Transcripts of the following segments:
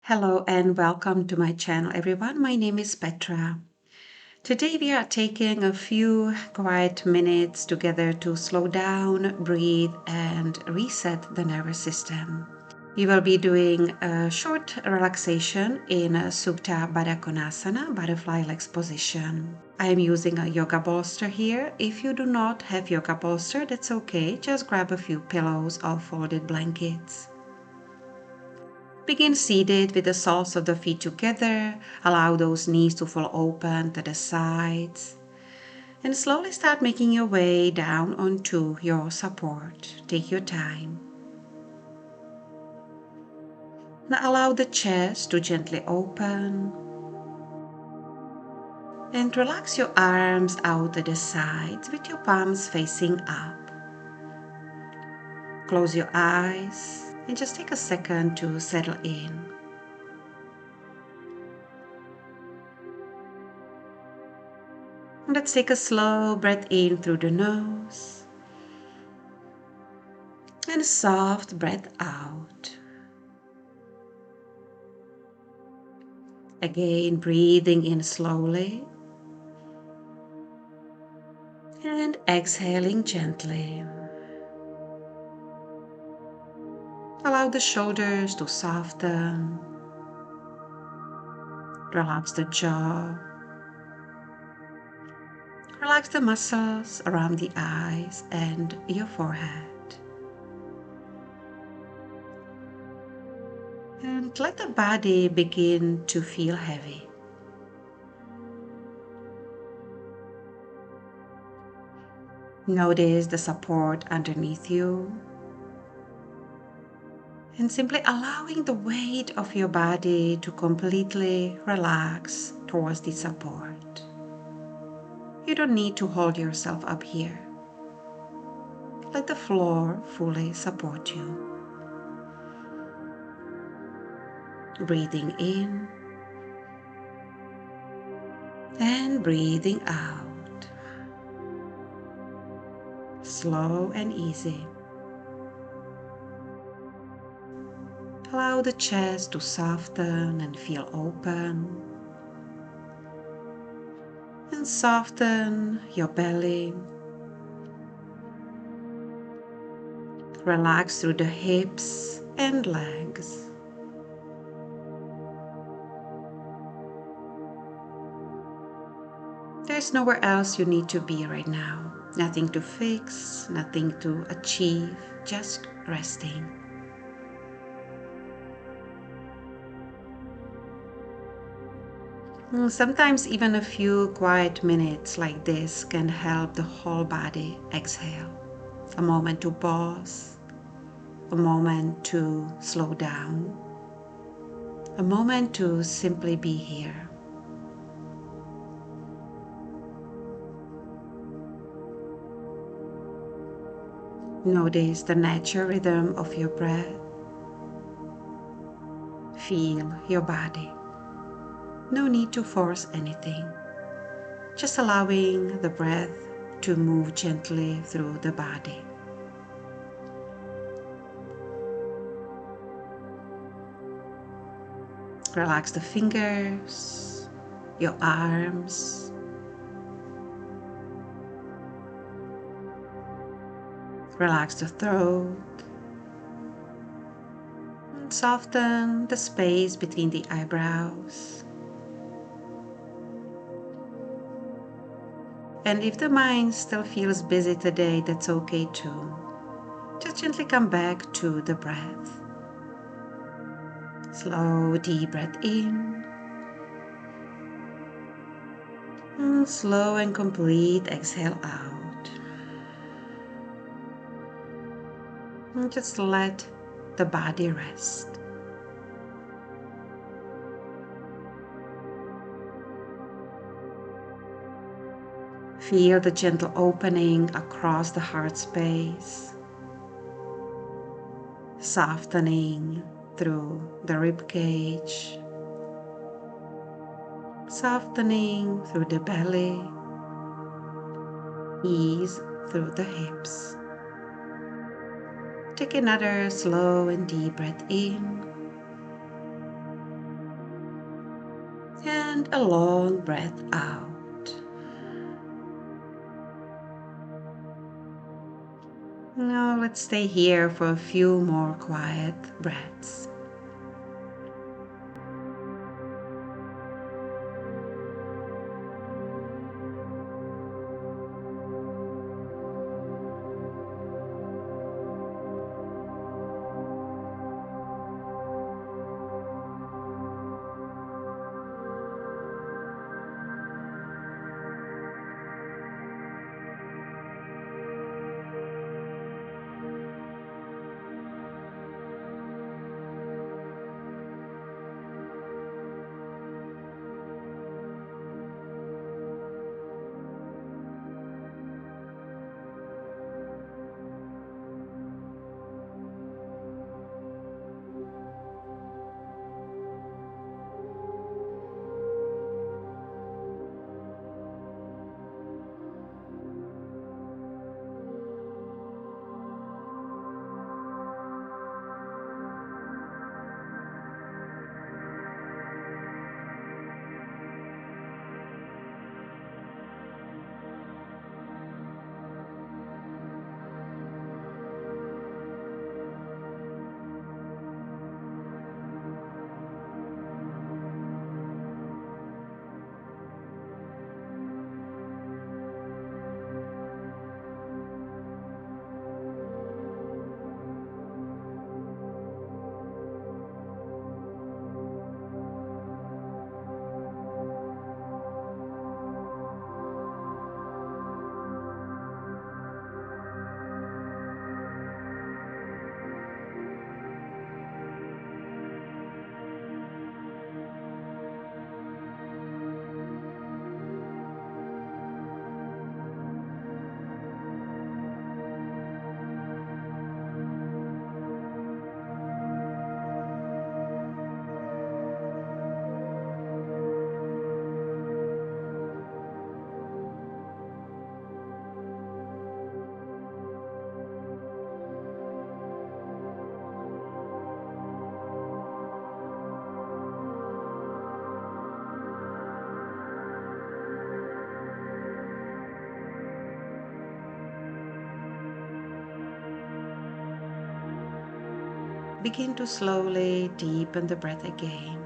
Hello and welcome to my channel, everyone. My name is Petra. Today we are taking a few quiet minutes together to slow down, breathe, and reset the nervous system. We will be doing a short relaxation in a Supta Baddha Konasana, butterfly legs position. I am using a yoga bolster here. If you do not have yoga bolster, that's okay. Just grab a few pillows or folded blankets. Begin seated with the soles of the feet together. Allow those knees to fall open to the sides. And slowly start making your way down onto your support. Take your time. Now allow the chest to gently open. And relax your arms out to the sides with your palms facing up. Close your eyes and just take a second to settle in. Let's take a slow breath in through the nose and a soft breath out. Again, breathing in slowly and exhaling gently. Allow the shoulders to soften. Relax the jaw. Relax the muscles around the eyes and your forehead. And let the body begin to feel heavy. Notice the support underneath you. And simply allowing the weight of your body to completely relax towards the support. You don't need to hold yourself up here. Let the floor fully support you. Breathing in and breathing out. Slow and easy. Allow the chest to soften and feel open. And soften your belly. Relax through the hips and legs. There's nowhere else you need to be right now. Nothing to fix, nothing to achieve, just resting. Sometimes even a few quiet minutes like this can help the whole body exhale. A moment to pause, a moment to slow down, a moment to simply be here. Notice the natural rhythm of your breath. Feel your body. No need to force anything. Just allowing the breath to move gently through the body. Relax the fingers, your arms. Relax the throat. And soften the space between the eyebrows. And if the mind still feels busy today, that's okay too. Just gently come back to the breath. Slow, deep breath in. And slow and complete exhale out. And just let the body rest. Feel the gentle opening across the heart space, softening through the rib cage, softening through the belly, ease through the hips. Take another slow and deep breath in and a long breath out. Now let's stay here for a few more quiet breaths. Begin to slowly deepen the breath again.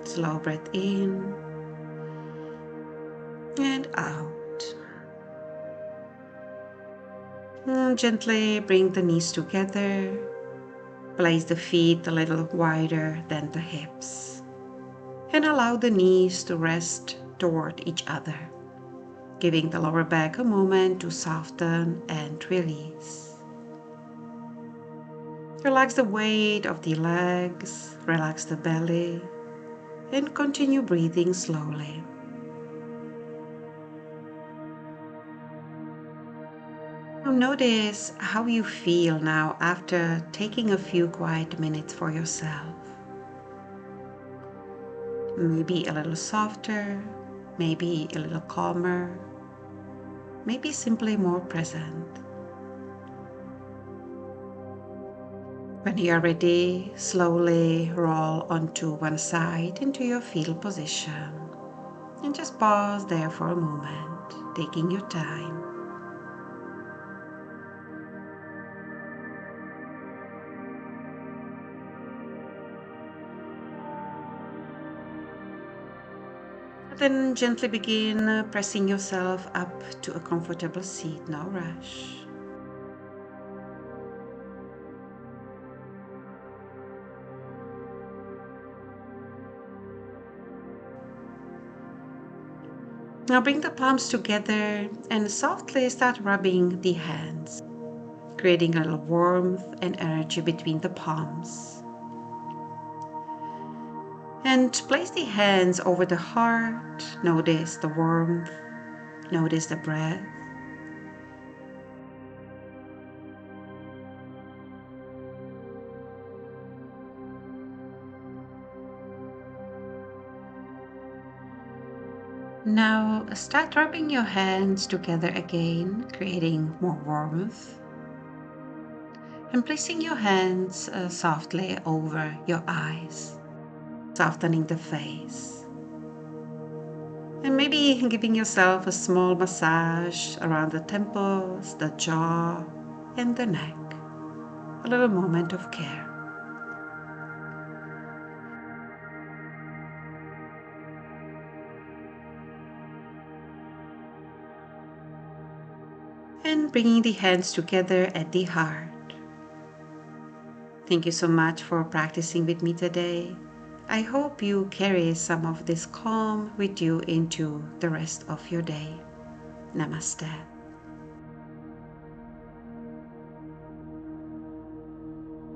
Slow breath in and out. And gently bring the knees together. Place the feet a little wider than the hips. And allow the knees to rest toward each other, giving the lower back a moment to soften and release. Relax the weight of the legs, relax the belly, and continue breathing slowly. Now notice how you feel now after taking a few quiet minutes for yourself. Maybe a little softer, maybe a little calmer, maybe simply more present. When you are ready, slowly roll onto one side into your fetal position and just pause there for a moment, taking your time. Then gently begin pressing yourself up to a comfortable seat, no rush. Now bring the palms together and softly start rubbing the hands, creating a little warmth and energy between the palms. And place the hands over the heart. Notice the warmth, notice the breath. Now start rubbing your hands together again, creating more warmth. And placing your hands softly over your eyes, softening the face. And maybe giving yourself a small massage around the temples, the jaw, and the neck. A little moment of care. And bringing the hands together at the heart. Thank you so much for practicing with me today. I hope you carry some of this calm with you into the rest of your day. Namaste.